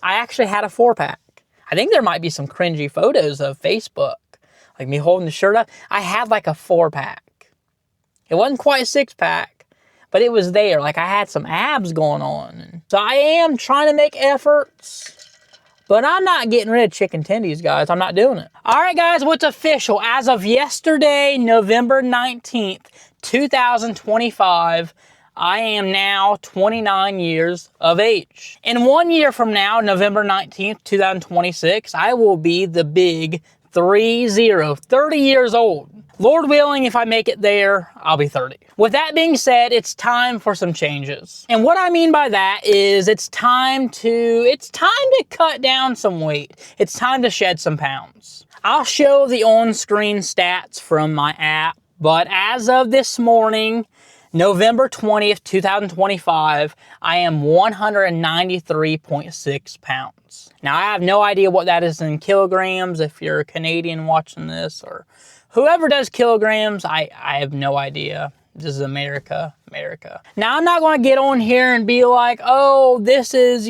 I actually had a 4-pack. I think there might be some cringy photos of Facebook, like me holding the shirt up. I had like a 4-pack. It wasn't quite a 6-pack, but it was there. Like I had some abs going on. So I am trying to make efforts, but I'm not getting rid of chicken tendies, guys. I'm not doing it. All right, guys, what's official? As of yesterday, November 19th, 2025, I am now 29 years of age. And 1 year from now, November 19th, 2026, I will be the big 30 years old. Lord willing, if I make it there, I'll be 30. With that being said, it's time for some changes. And what I mean by that is it's time to cut down some weight. It's time to shed some pounds. I'll show the on-screen stats from my app, but as of this morning, November 20th, 2025, I am 193.6 pounds. Now, I have no idea what that is in kilograms. If you're a Canadian watching this or whoever does kilograms, I have no idea. This is America. Now, I'm not going to get on here and be like, oh, this is,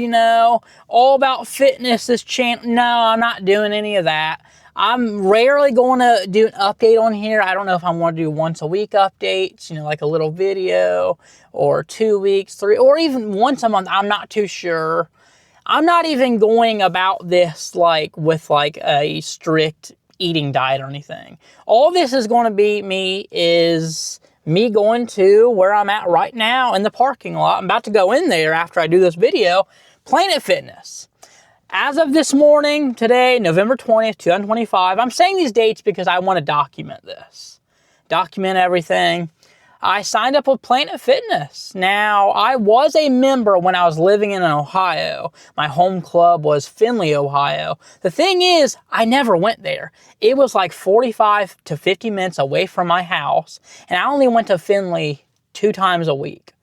all about fitness, this channel. No, I'm not doing any of that. I'm rarely going to do an update on here. I don't know if I want to do once a week updates, like a little video, or 2 weeks, 3, or even once a month. I'm not too sure. I'm not even going about this with a strict eating diet or anything. All this is going to be me going to where I'm at right now in the parking lot. I'm about to go in there after I do this video, Planet Fitness. As of this morning, today, November 20th, 2025, I'm saying these dates because I want to document this. Document everything. I signed up with Planet Fitness. Now, I was a member when I was living in Ohio. My home club was Findlay, Ohio. The thing is, I never went there. It was like 45 to 50 minutes away from my house, and I only went to Findlay twice a week.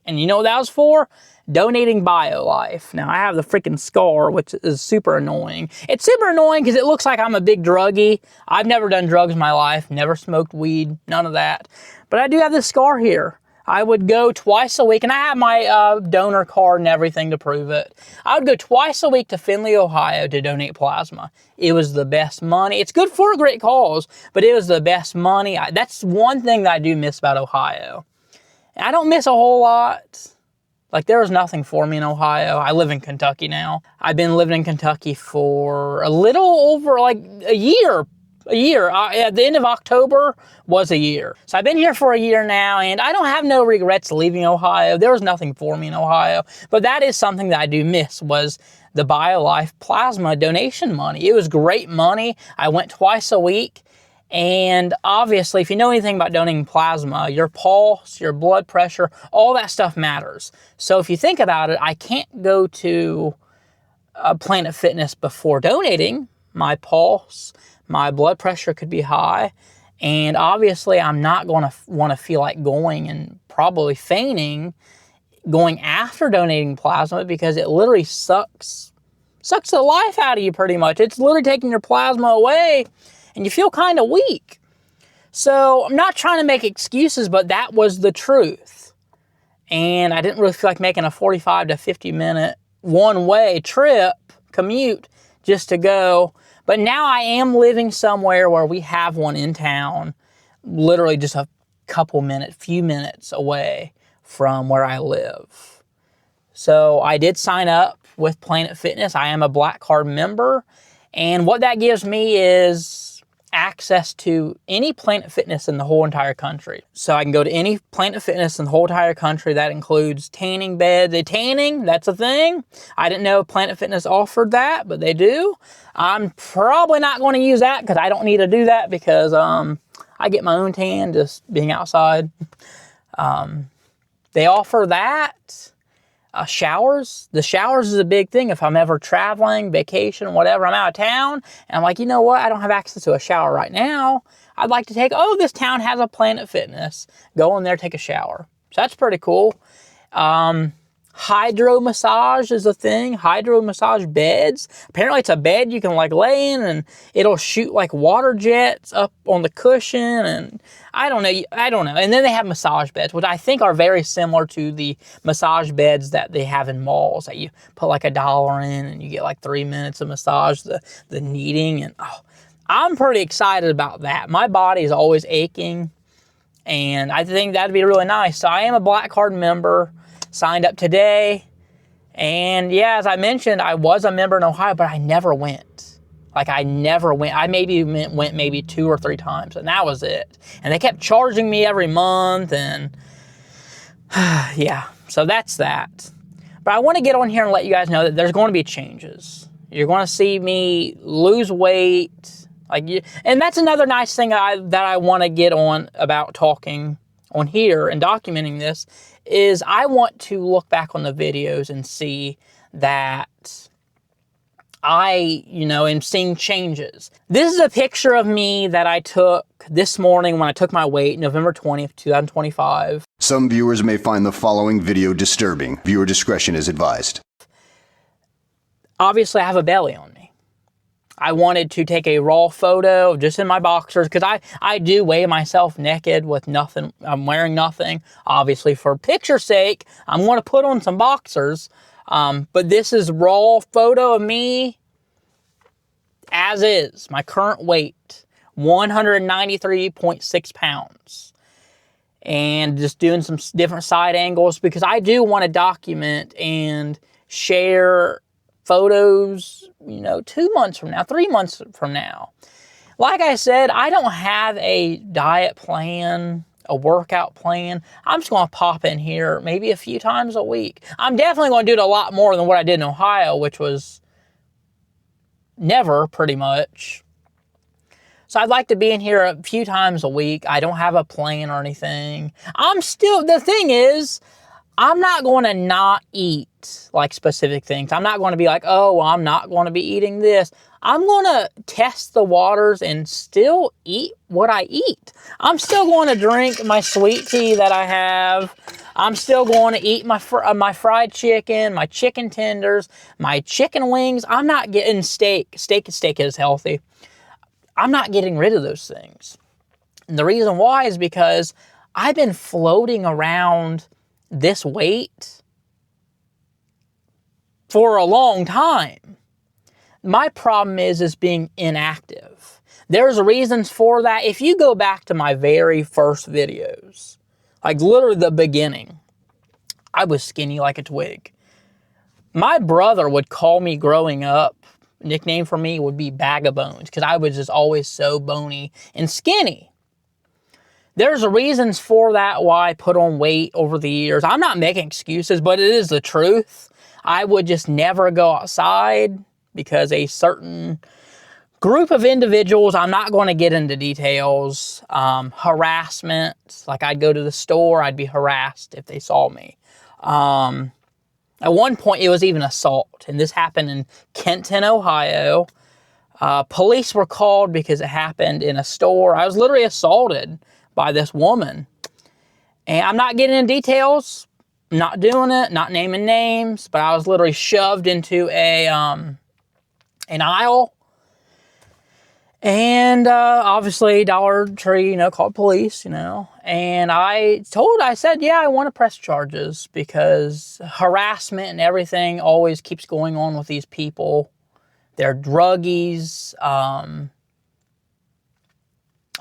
And you know what that was for? Donating BioLife. Now, I have the freaking scar, which is super annoying. It's super annoying because it looks like I'm a big druggie. I've never done drugs in my life, never smoked weed, none of that. But I do have this scar here. I would go twice a week, and I have my donor card and everything to prove it. I would go twice a week to Findlay, Ohio to donate plasma. It was the best money. It's good for a great cause, but it was the best money. That's one thing that I do miss about Ohio. I don't miss a whole lot. There was nothing for me in Ohio. I live in Kentucky now. I've been living in Kentucky for a little over a year. At the end of October was a year. So I've been here for a year now, and I don't have no regrets leaving Ohio. There was nothing for me in Ohio. But that is something that I do miss, was the BioLife plasma donation money. It was great money. I went twice a week. And obviously, if you know anything about donating plasma, your pulse, your blood pressure, all that stuff matters. So if you think about it, I can't go to Planet Fitness before donating. My pulse, my blood pressure could be high. And obviously, I'm not going to want to feel like going and probably fainting going after donating plasma, because it literally sucks the life out of you pretty much. It's literally taking your plasma away, and you feel kind of weak. So I'm not trying to make excuses, but that was the truth. And I didn't really feel like making a 45 to 50 minute one-way commute just to go. But now I am living somewhere where we have one in town, literally just a few minutes away from where I live. So I did sign up with Planet Fitness. I am a Black Card member. And what that gives me is access to any Planet Fitness in the whole entire country. So I can go to any Planet Fitness in the whole entire country. That includes tanning beds. Tanning, that's a thing. I didn't know Planet Fitness offered that, but they do. I'm probably not going to use that because I don't need to do that, because I get my own tan just being outside. They offer that. Showers. The showers is a big thing. If I'm ever traveling, vacation, whatever, I'm out of town, and I'm like, you know what? I don't have access to a shower right now. I'd like to this town has a Planet Fitness. Go in there, take a shower. So that's pretty cool. Hydro massage is a thing. Hydro massage beds. Apparently it's a bed you can like lay in and it'll shoot like water jets up on the cushion, and I don't know. And then they have massage beds, which I think are very similar to the massage beds that they have in malls that you put like $1 in and you get like 3 minutes of massage, the kneading, and I'm pretty excited about that. My body is always aching, and I think that'd be really nice. So I am a Black Card member. Signed up today, and yeah, as I mentioned, I was a member in Ohio, but I never went. Like, I never went. I went maybe 2 or 3 times, and that was it. And they kept charging me every month, and yeah, so that's that. But I want to get on here and let you guys know that there's going to be changes. You're going to see me lose weight, and that's another nice thing that I want to get on about talking on here and documenting this, is I want to look back on the videos and see that I, am seeing changes. This is a picture of me that I took this morning when I took my weight, November 20th, 2025. Some viewers may find the following video disturbing. Viewer discretion is advised. Obviously, I have a belly on me. I wanted to take a raw photo just in my boxers, because I do weigh myself naked with nothing. I'm wearing nothing. Obviously, for picture's sake, I'm going to put on some boxers. But this is raw photo of me as is. My current weight, 193.6 pounds. And just doing some different side angles, because I do want to document and share photos, 2 months from now, 3 months from now. Like I said, I don't have a diet plan, a workout plan. I'm just going to pop in here maybe a few times a week. I'm definitely going to do it a lot more than what I did in Ohio, which was never, pretty much. So I'd like to be in here a few times a week. I don't have a plan or anything. The thing is, I'm not going to not eat like specific things. I'm not going to be like, oh, well, I'm not going to be eating this. I'm going to test the waters and still eat what I eat. I'm still going to drink my sweet tea that I have. I'm still going to eat my fried chicken, my chicken tenders, my chicken wings. I'm not getting steak. Steak is healthy. I'm not getting rid of those things. And the reason why is because I've been floating around this weight for a long time. My problem is being inactive. There's reasons for that. If you go back to my very first videos, like literally the beginning, I was skinny like a twig. My brother would call me growing up, nickname for me would be Bag of Bones, because I was just always so bony and skinny. There's reasons for that, why I put on weight over the years. I'm not making excuses, but it is the truth. I would just never go outside because a certain group of individuals, I'm not going to get into details, harassment. Like, I'd go to the store, I'd be harassed if they saw me. At one point, it was even assault, and this happened in Kenton, Ohio. Police were called because it happened in a store. I was literally assaulted by this woman. And I'm not getting into details, not doing it, not naming names, but I was literally shoved into an aisle. And obviously Dollar Tree, called police, And I said, yeah, I want to press charges because harassment and everything always keeps going on with these people. They're druggies. I'm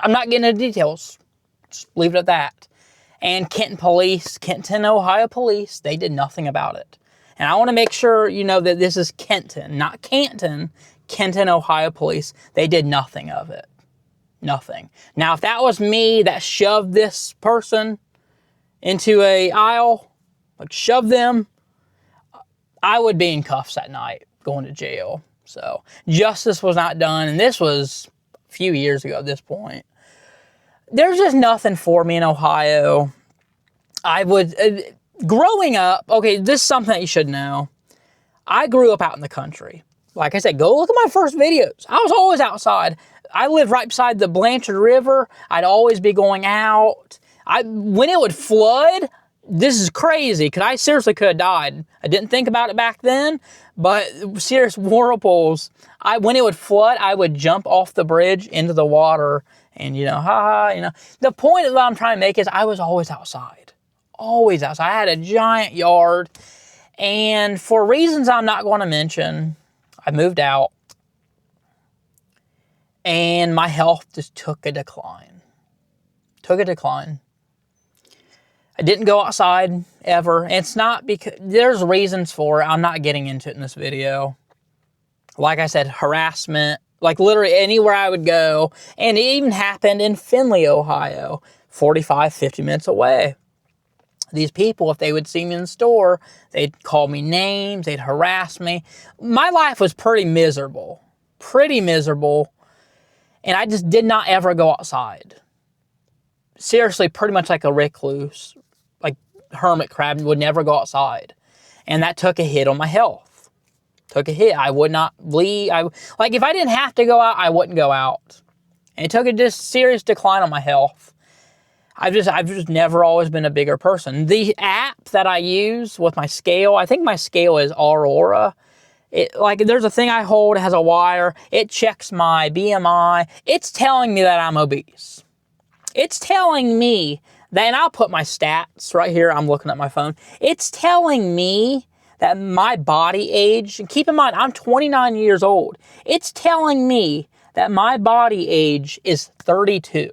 not getting into details. Just leave it at that. And Kenton, Ohio police, they did nothing about it. And I want to make sure you know that this is Kenton, not Canton. Kenton, Ohio police, they did nothing of it. Nothing. Now, if that was me that shoved this person into an aisle, like shoved them, I would be in cuffs that night, going to jail. So, justice was not done, and this was a few years ago at this point. There's just nothing for me in Ohio. Growing up, okay, this is something that you should know. I grew up out in the country. Like I said, go look at my first videos. I was always outside. I lived right beside the Blanchard River. I'd always be going out. When it would flood, this is crazy because I seriously could have died. I didn't think about it back then, but serious whirlpools. When it would flood, I would jump off the bridge into the water and, The point that I'm trying to make is I was always outside. Always outside. I had a giant yard, and for reasons I'm not going to mention, I moved out, and my health just took a decline. I didn't go outside ever. And it's not because there's reasons for it. I'm not getting into it in this video. Like I said, harassment, like literally anywhere I would go. And it even happened in Findlay, Ohio, 45, 50 minutes away. These people, if they would see me in the store, they'd call me names, they'd harass me. My life was pretty miserable. And I just did not ever go outside. Seriously, pretty much like a recluse, like hermit crab, would never go outside. And that took a hit on my health. Took a hit. I would not leave. Like if I didn't have to go out, I wouldn't go out. And it took a just serious decline on my health. I've just never always been a bigger person. The app that I use with my scale, I think my scale is Aurora. There's a thing I hold, it has a wire. It checks my BMI. It's telling me that I'm obese. It's telling me that, and I'll put my stats right here. I'm looking at my phone. It's telling me that my body age, and keep in mind, I'm 29 years old. It's telling me that my body age is 32.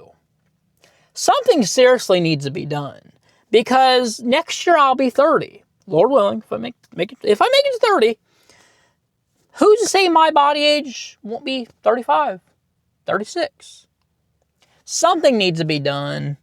Something seriously needs to be done because next year I'll be 30. Lord willing, if I make it to 30, who's to say my body age won't be 35, 36? Something needs to be done.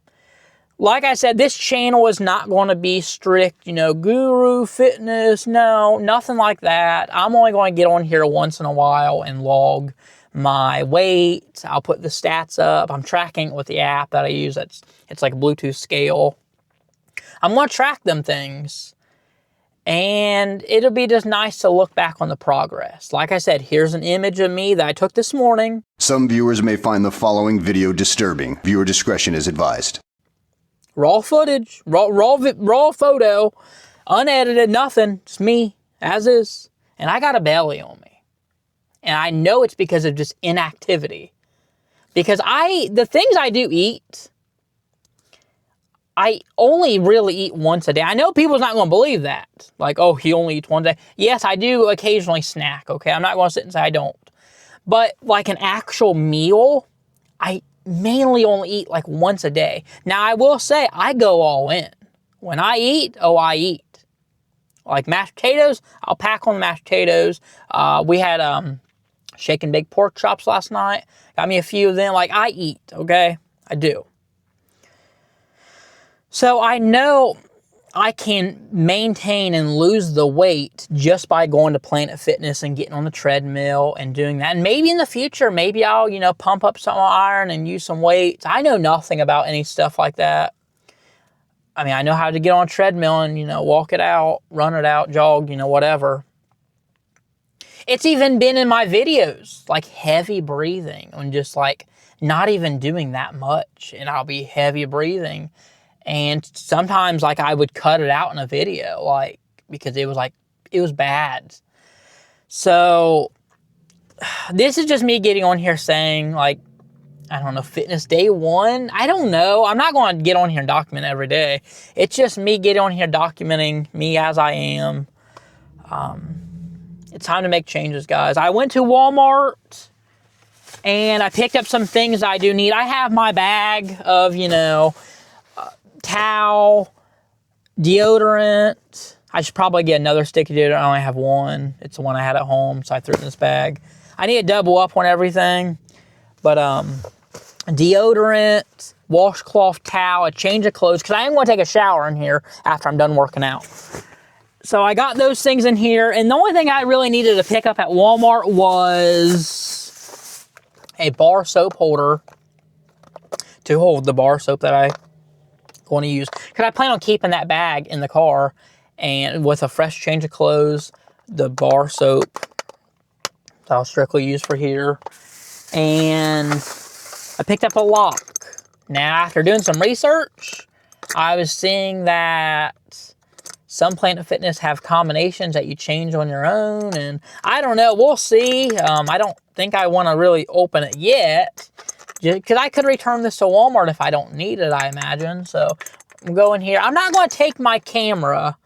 Like I said, this channel is not going to be strict, guru fitness. No, nothing like that. I'm only going to get on here once in a while and log my weight. I'll put the stats up. I'm tracking it with the app that I use. It's like a Bluetooth scale. I'm going to track them things. And it'll be just nice to look back on the progress. Like I said, here's an image of me that I took this morning. Some viewers may find the following video disturbing. Viewer discretion is advised. Raw footage, raw photo, unedited, nothing. Just me, as is. And I got a belly on me. And I know it's because of just inactivity. Because the things I do eat, I only really eat once a day. I know people's not going to believe that. Like, oh, he only eats one day. Yes, I do occasionally snack, okay? I'm not going to sit and say I don't. But like an actual meal, I mainly only eat like once a day. Now, I will say I go all in. When I eat, I eat. Like mashed potatoes, I'll pack on the mashed potatoes. We had shake and bake pork chops last night. Got me a few of them. Like, I eat, okay? I do. So I know I can maintain and lose the weight just by going to Planet Fitness and getting on the treadmill and doing that. And maybe in the future, maybe I'll, pump up some iron and use some weights. I know nothing about any stuff like that. I mean, I know how to get on a treadmill and, walk it out, run it out, jog, whatever. It's even been in my videos, like heavy breathing and just like not even doing that much. And I'll be heavy breathing. And sometimes like I would cut it out in a video, like, because it was bad. So this is just me getting on here saying like, I don't know, fitness day one. I don't know. I'm not going to get on here and document every day. It's just me getting on here documenting me as I am. It's time to make changes, guys. I went to Walmart and I picked up some things I do need. I have my bag of, towel, deodorant. I should probably get another sticky deodorant. I only have one. It's the one I had at home, so I threw it in this bag. I need to double up on everything. But deodorant, washcloth towel, a change of clothes, because I am going to take a shower in here after I'm done working out. So I got those things in here, and the only thing I really needed to pick up at Walmart was a bar soap holder to hold the bar soap that I want to use. Because I plan on keeping that bag in the car, and with a fresh change of clothes, the bar soap that I'll strictly use for here. And I picked up a lock. Now, after doing some research, I was seeing that some Planet Fitness have combinations that you change on your own, and I don't know. We'll see. I don't think I want to really open it yet, because I could return this to Walmart if I don't need it, I imagine. So I'm going here. I'm not going to take my camera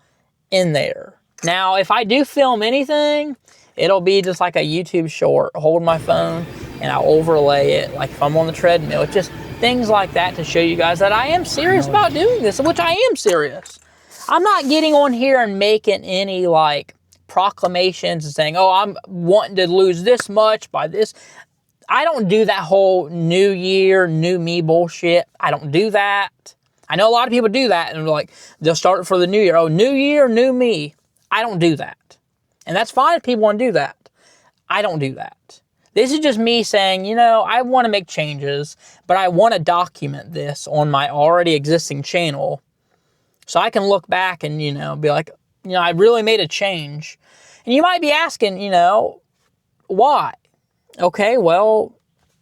in there. Now, if I do film anything, it'll be just like a YouTube short, hold my phone, and I'll overlay it, like if I'm on the treadmill. It's just things like that to show you guys that I am serious about doing this, which I am serious. I'm not getting on here and making any like proclamations and saying, oh, I'm wanting to lose this much by this. I don't do that whole new year, new me bullshit. I don't do that. I know a lot of people do that, and they're like, they'll start it for the new year. Oh, new year, new me. I don't do that. And that's fine if people want to do that. I don't do that. This is just me saying, you know, I want to make changes, but I want to document this on my already existing channel so I can look back and, you know, be like, you know, I really made a change. And you might be asking, you know, why? Okay, well,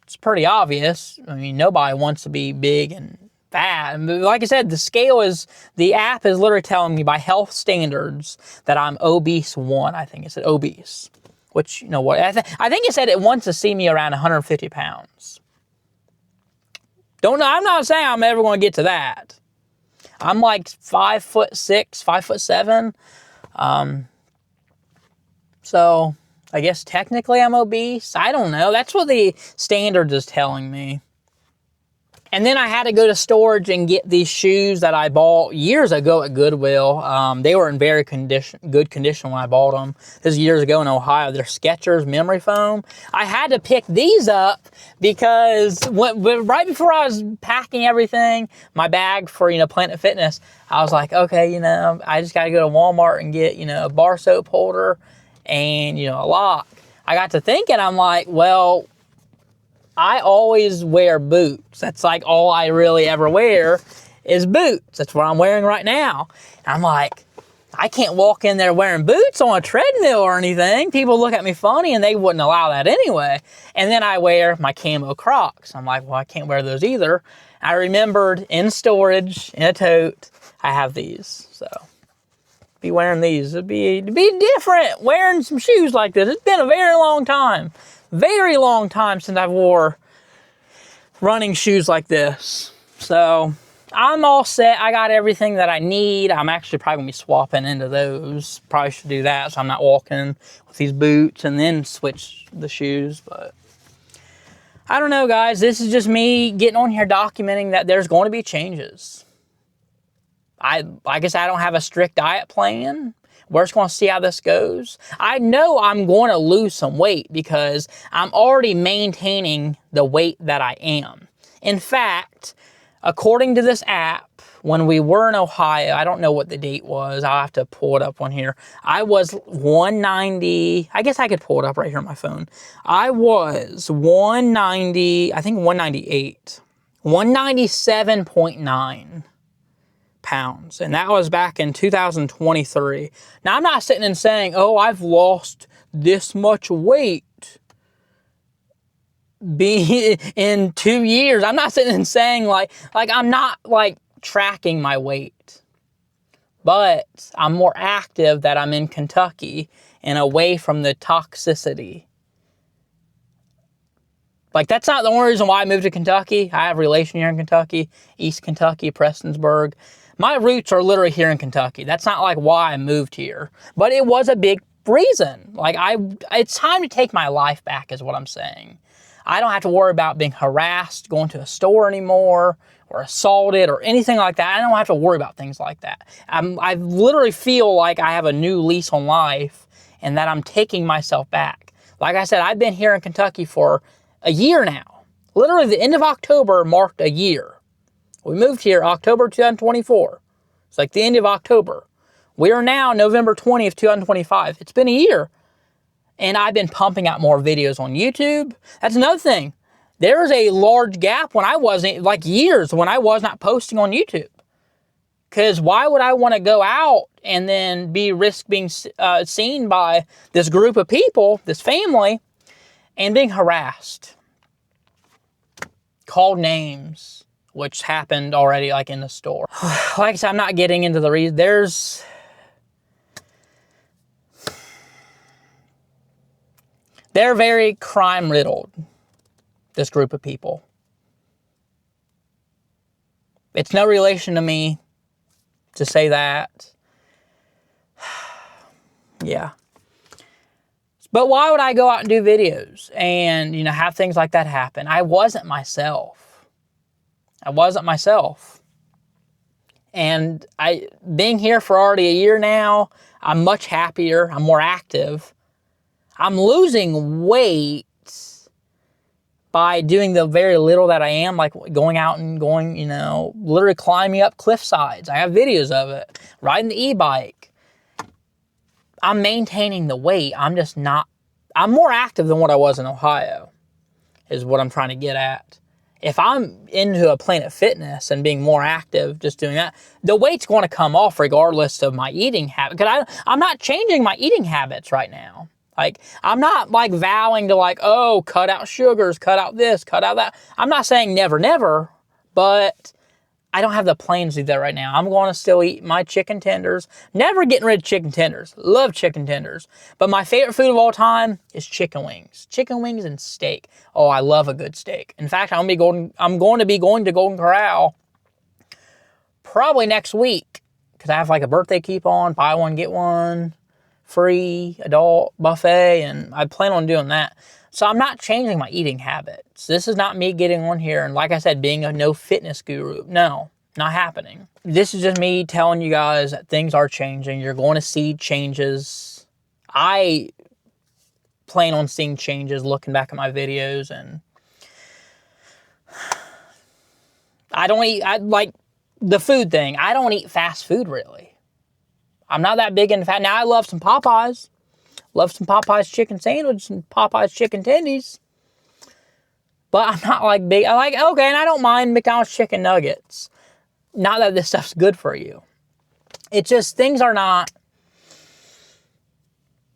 it's pretty obvious. I mean, nobody wants to be big and fat. Like I said, the app is literally telling me by health standards that I'm obese 1. I think it said obese. Which, you know what, I think it said it wants to see me around 150 pounds. Don't know, I'm not saying I'm ever going to get to that. I'm like 5'6", 5'7". So I guess technically I'm obese. I don't know. That's what the standards is telling me. And then I had to go to storage and get these shoes that I bought years ago at Goodwill. They were in very good condition when I bought them. This is years ago in Ohio. They're Skechers memory foam. I had to pick these up because right before I was packing everything, my bag for, you know, Planet Fitness, I was like, okay, you know, I just got to go to Walmart and get, you know, a bar soap holder and, you know, a lock. I got to thinking, I'm like, well, I always wear boots. That's like all I really ever wear is boots. That's what I'm wearing right now. And I'm like, I can't walk in there wearing boots on a treadmill or anything. People look at me funny and they wouldn't allow that anyway. And then I wear my camo Crocs. I'm like, well, I can't wear those either. I remembered in storage, in a tote, I have these. So be wearing these. It'd be different wearing some shoes like this. It's been a very long time since I wore running shoes like this. So I'm all set. I got everything that I need. I'm actually probably gonna be swapping into those. Probably should do that so I'm not walking with these boots and then switch the shoes. But I don't know, guys. This is just me getting on here documenting that there's going to be changes. Like I said, I don't have a strict diet plan. We're just going to see how this goes. I know I'm going to lose some weight because I'm already maintaining the weight that I am. In fact, according to this app, when we were in Ohio, I don't know what the date was. I'll have to pull it up on here. I was 190. I guess I could pull it up right here on my phone. I was 190, I think 198. 197.9. pounds, and that was back in 2023. Now, I'm not sitting and saying, oh, I've lost this much weight in 2 years. I'm not sitting and saying like I'm not like tracking my weight, but I'm more active that I'm in Kentucky and away from the toxicity. Like, that's not the only reason why I moved to Kentucky. I have a relation here in Kentucky, East Kentucky, Prestonsburg. My roots are literally here in Kentucky. That's not like why I moved here, but it was a big reason. Like it's time to take my life back is what I'm saying. I don't have to worry about being harassed, going to a store anymore, or assaulted or anything like that. I don't have to worry about things like that. I literally feel like I have a new lease on life and that I'm taking myself back. Like I said, I've been here in Kentucky for a year now. Literally the end of October marked a year. We moved here October 2024. It's like the end of October. We are now November 20th, 2025. It's been a year. And I've been pumping out more videos on YouTube. That's another thing. There was a large gap when I wasn't, like years, when I was not posting on YouTube. Because why would I want to go out and then risk being seen by this group of people, this family, and being harassed, called names, which happened already like in the store. Like I said, I'm not getting into the reason. They're very crime riddled, this group of people. It's no relation to me to say that. Yeah. But why would I go out and do videos and, have things like that happen? I wasn't myself. I wasn't myself. And being here for already a year now, I'm much happier. I'm more active. I'm losing weight by doing the very little that I am, like going out and going, literally climbing up cliff sides. I have videos of it. Riding the e-bike. I'm maintaining the weight. I'm more active than what I was in Ohio, is what I'm trying to get at. If I'm into a Planet Fitness and being more active, just doing that, the weight's going to come off regardless of my eating habit. Because I'm not changing my eating habits right now. Like, I'm not like vowing to like, oh, cut out sugars, cut out this, cut out that. I'm not saying never, never, but I don't have the plans to do that right now. I'm going to still eat my chicken tenders. Never getting rid of chicken tenders. Love chicken tenders. But my favorite food of all time is chicken wings. Chicken wings and steak. Oh, I love a good steak. In fact, I'm going to be going to Golden Corral probably next week because I have like a birthday coupon, buy one, get one free adult buffet, and I plan on doing that. So I'm not changing my eating habits. This is not me getting on here and, like I said, being a no fitness guru. No, not happening. This is just me telling you guys that things are changing. You're going to see changes. I plan on seeing changes looking back at my videos, and like the food thing. I don't eat fast food really. I'm not that big into fat. Now, I love some Popeyes. Love some Popeyes chicken sandwich and Popeyes chicken tendies. But I'm not like big. Okay, and I don't mind McDonald's chicken nuggets. Not that this stuff's good for you. It's just things are not.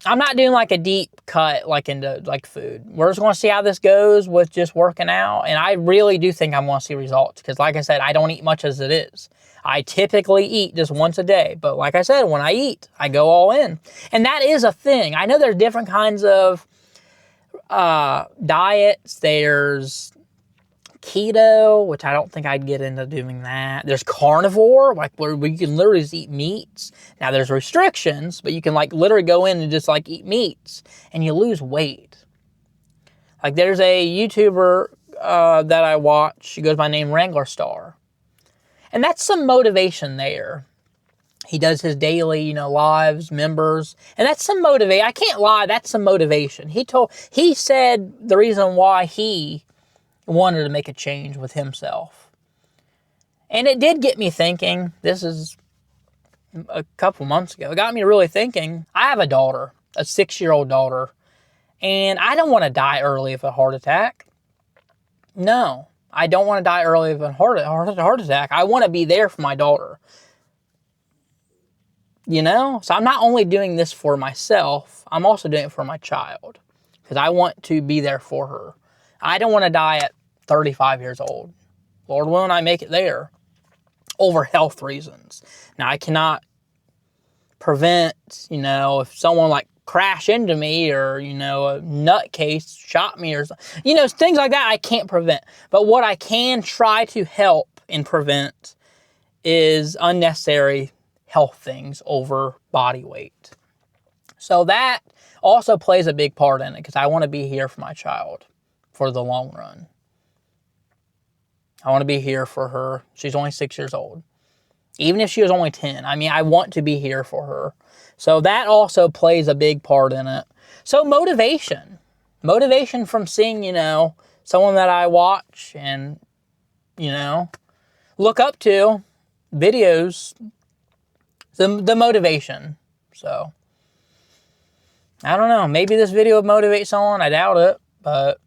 I'm not doing like a deep cut like into like food. We're just going to see how this goes with just working out. And I really do think I'm going to see results. Because like I said, I don't eat much as it is. I typically eat just once a day. But like I said, when I eat, I go all in. And that is a thing. I know there's different kinds of diets. There's keto, which I don't think I'd get into doing that. There's carnivore, like where you can literally just eat meats. Now there's restrictions, but you can like literally go in and just like eat meats and you lose weight. Like there's a YouTuber that I watch. She goes by the name Wrangler Star. And that's some motivation there. He does his daily, lives, members, and that's some motivation. I can't lie, that's some motivation. He said the reason why he wanted to make a change with himself. And it did get me thinking. This is a couple months ago. It got me really thinking. I have a daughter, a 6-year-old daughter, and I don't want to die early of a heart attack. No. I don't want to die early of a heart attack. I want to be there for my daughter. So I'm not only doing this for myself, I'm also doing it for my child. Because I want to be there for her. I don't want to die at 35 years old. Lord willing, I make it there. Over health reasons. Now, I cannot prevent, if someone like crash into me or, a nutcase shot me or something. Things like that I can't prevent. But what I can try to help and prevent is unnecessary health things over body weight. So that also plays a big part in it because I want to be here for my child for the long run. I want to be here for her. She's only 6 years old. Even if she was only 10. I want to be here for her. So that also plays a big part in it. So motivation. Motivation from seeing, someone that I watch and, look up to, videos, the motivation. So, I don't know. Maybe this video would motivate someone. I doubt it. But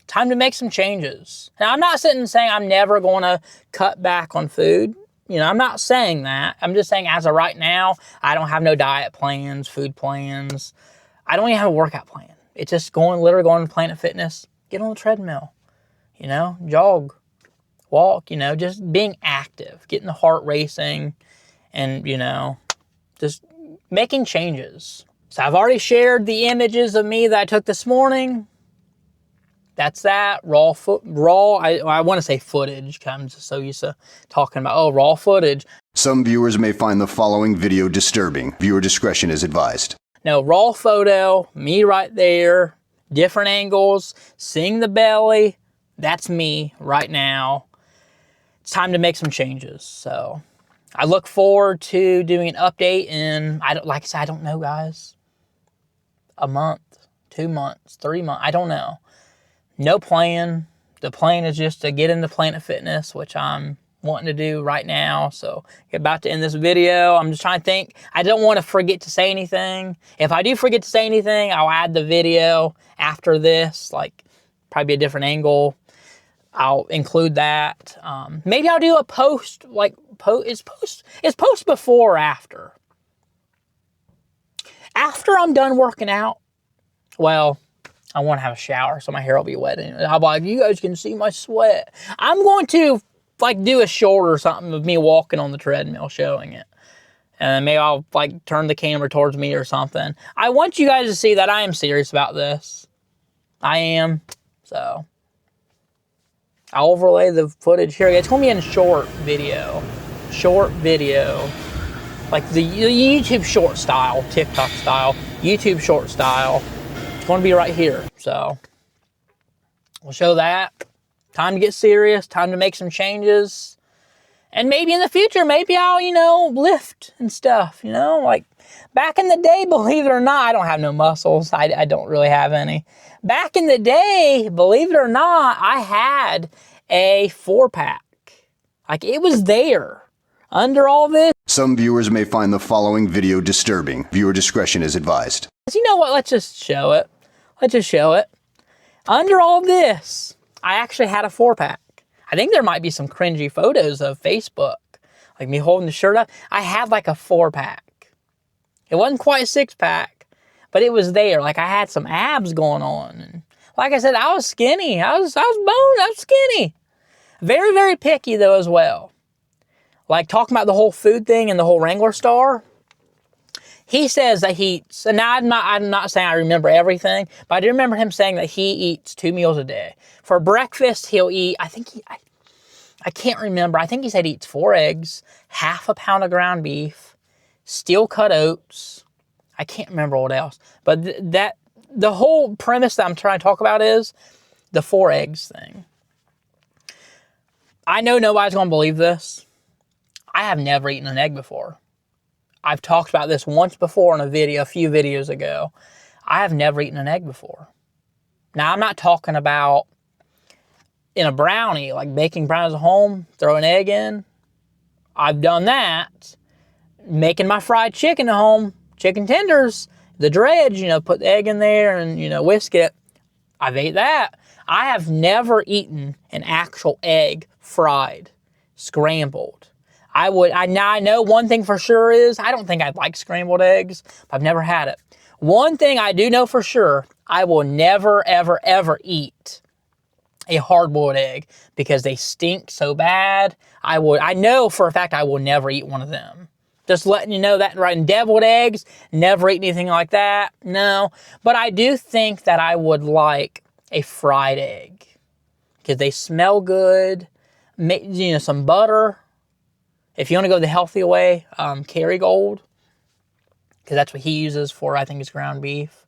time to make some changes. Now, I'm not sitting and saying I'm never going to cut back on food. I'm not saying that. I'm just saying as of right now, I don't have no diet plans, food plans. I don't even have a workout plan. It's just literally going to Planet Fitness, get on the treadmill, jog, walk, you know, just being active, getting the heart racing, and, you know, just making changes. So I've already shared the images of me that I took this morning. That's that. I want to say footage, because I'm just so used to talking about, oh, raw footage. Some viewers may find the following video disturbing. Viewer discretion is advised. No, raw photo, me right there, different angles, seeing the belly. That's me right now. It's time to make some changes. So I look forward to doing an update in, like I said, I don't know, guys. A month, 2 months, 3 months, I don't know. No plan. The plan is just to get into Planet Fitness, which I'm wanting to do right now. So about to end this video. I'm just trying to think. I don't want to forget to say anything. If I do forget to say anything, I'll add the video after this, like probably a different angle. I'll include that. Maybe I'll do a post, like it's post before or after. After I'm done working out, well, I want to have a shower, so my hair will be wet. And I'll be like, you guys can see my sweat. I'm going to like do a short or something of me walking on the treadmill showing it. And maybe I'll like turn the camera towards me or something. I want you guys to see that I am serious about this. I am. So I'll overlay the footage here. It's going to be in a short video. Short video. Like the YouTube short style, TikTok style, YouTube short style. It's going to be right here. So we'll show that. Time to get serious. Time to make some changes. And maybe in the future, maybe I'll, you know, lift and stuff, you know. Like back in the day, believe it or not, I don't have no muscles. I don't really have any. Back in the day, believe it or not, I had a 4-pack. Like it was there. Under all this. Some viewers may find the following video disturbing. Viewer discretion is advised. You know what? Let's just show it. Let's just show it. Under all this, I actually had a 4-pack. I think there might be some cringy photos of Facebook. Like me holding the shirt up. I had like a 4-pack. It wasn't quite a 6-pack, but it was there. Like I had some abs going on. And like I said, I was skinny. I was boned. I was skinny. Very, very picky though as well. Like talking about the whole food thing and the whole Wrangler star. He says that so now I'm not saying I remember everything, but I do remember him saying that he eats 2 meals a day. For breakfast, he'll eat, I can't remember. I think he said he eats 4 eggs, half a pound of ground beef, steel cut oats. I can't remember what else. But the whole premise that I'm trying to talk about is the 4 eggs thing. I know nobody's going to believe this. I have never eaten an egg before. I've talked about this once before in a few videos ago. I have never eaten an egg before. Now, I'm not talking about in a brownie, like baking brownies at home, throw an egg in. I've done that. Making my fried chicken at home, chicken tenders, the dredge, you know, put the egg in there and, you know, whisk it. I've ate that. I have never eaten an actual egg fried, scrambled. I know one thing for sure is, I don't think I'd like scrambled eggs, but I've never had it. One thing I do know for sure, I will never, ever, ever eat a hard-boiled egg because they stink so bad. I know for a fact I will never eat one of them. Just letting you know that, right? And deviled eggs, never eat anything like that, no. But I do think that I would like a fried egg because they smell good, you know, some butter. If you want to go the healthy way, Kerrygold, because that's what he uses for, I think, his ground beef.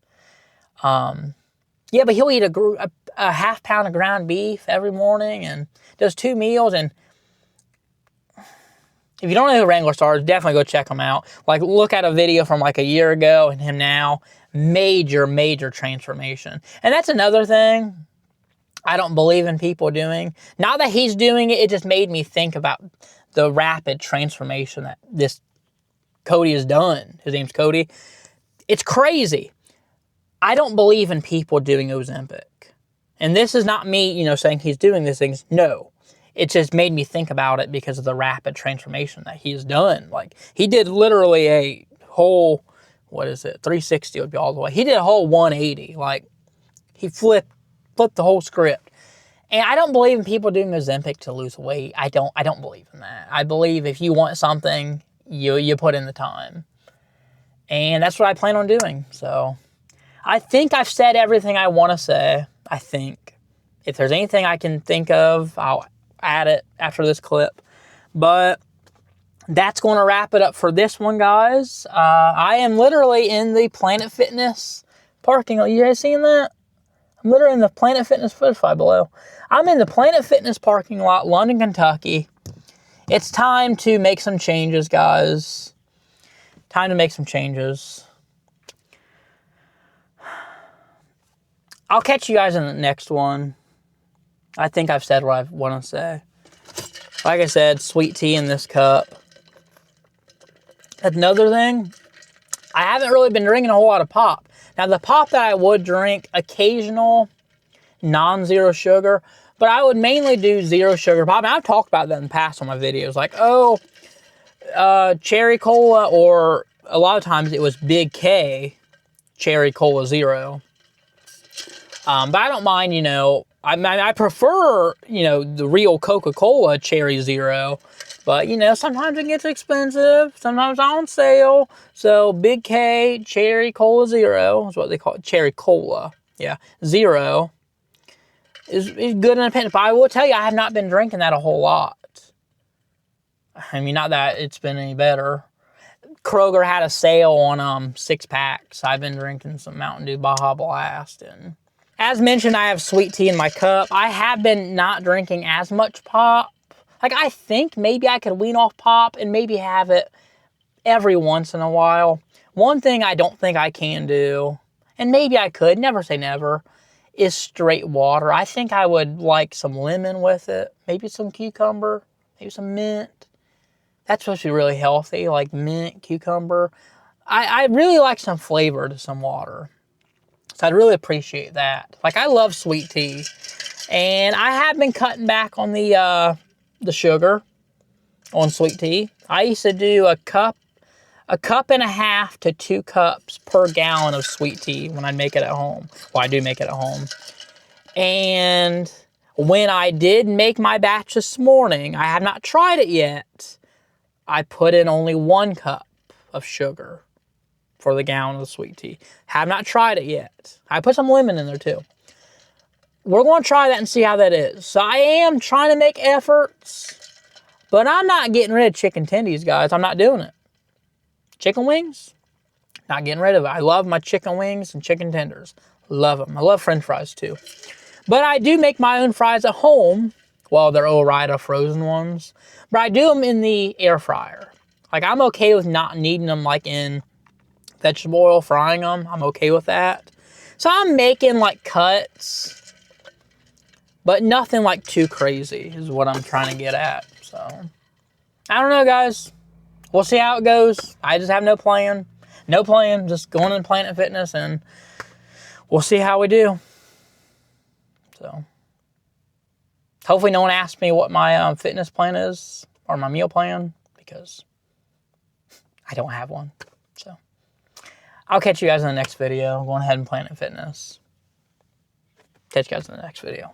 Yeah, but he'll eat a half pound of ground beef every morning and does 2 meals. And if you don't know who Wrangler Star is, definitely go check him out. Like, look at a video from like a year ago and him now. Major, major transformation. And that's another thing I don't believe in people doing. Not that he's doing it, it just made me think about the rapid transformation that this Cody has done. His name's Cody. It's crazy. I don't believe in people doing Ozempic. And this is not me, you know, saying he's doing these things. No. It just made me think about it because of the rapid transformation that he's done. Like, he did literally a whole, 360 would be all the way. He did a whole 180. Like, he flipped the whole script. And I don't believe in people doing Ozempic to lose weight. I don't believe in that. I believe if you want something, you put in the time. And that's what I plan on doing. So I think I've said everything I want to say. I think. If there's anything I can think of, I'll add it after this clip. But that's going to wrap it up for this one, guys. I am literally in the Planet Fitness parking lot. You guys seeing that? I'm literally in the Planet Fitness footage file below. I'm in the Planet Fitness parking lot, London, Kentucky. It's time to make some changes, guys. Time to make some changes. I'll catch you guys in the next one. I think I've said what I want to say. Like I said, sweet tea in this cup. Another thing, I haven't really been drinking a whole lot of pop. Now, the pop that I would drink, occasional, non-zero sugar, but I would mainly do zero sugar pop. And I've talked about that in the past on my videos. Like, cherry cola, or a lot of times it was Big K, cherry cola zero. But I don't mind, you know, I prefer, you know, the real Coca-Cola cherry zero. But, you know, sometimes it gets expensive. Sometimes it's on sale. So, Big K Cherry Cola Zero is what they call it. Cherry Cola. Yeah. Zero is good in a pinch. But I will tell you, I have not been drinking that a whole lot. I mean, not that it's been any better. Kroger had a sale on 6-packs. I've been drinking some Mountain Dew Baja Blast. And as mentioned, I have sweet tea in my cup. I have been not drinking as much pop. Like, I think maybe I could wean off pop and maybe have it every once in a while. One thing I don't think I can do, and maybe I could, never say never, is straight water. I think I would like some lemon with it, maybe some cucumber, maybe some mint. That's supposed to be really healthy, like mint, cucumber. I really like some flavor to some water. So I'd really appreciate that. Like, I love sweet tea. And I have been cutting back on the sugar on sweet tea. I used to do a cup and a half to 2 cups per gallon of sweet tea when I make it at home. Well, I do make it at home. And when I did make my batch this morning, I have not tried it yet. I put in only 1 cup of sugar for the gallon of sweet tea. Have not tried it yet. I put some lemon in there too. We're going to try that and see how that is. So I am trying to make efforts, but I'm not getting rid of chicken tendies, guys. I'm not doing it. Chicken wings, not getting rid of it. I love my chicken wings and chicken tenders. Love them. I love French fries too. But I do make my own fries at home. Well, they're Ore-Ida frozen ones. But I do them in the air fryer. Like, I'm okay with not needing them like in vegetable oil, frying them. I'm okay with that. So I'm making like cuts, but nothing like too crazy is what I'm trying to get at. So, I don't know, guys. We'll see how it goes. I just have no plan. No plan. Just going in Planet Fitness, and we'll see how we do. So, hopefully no one asks me what my fitness plan is or my meal plan, because I don't have one. So, I'll catch you guys in the next video. I'm going ahead and Planet Fitness. Catch you guys in the next video.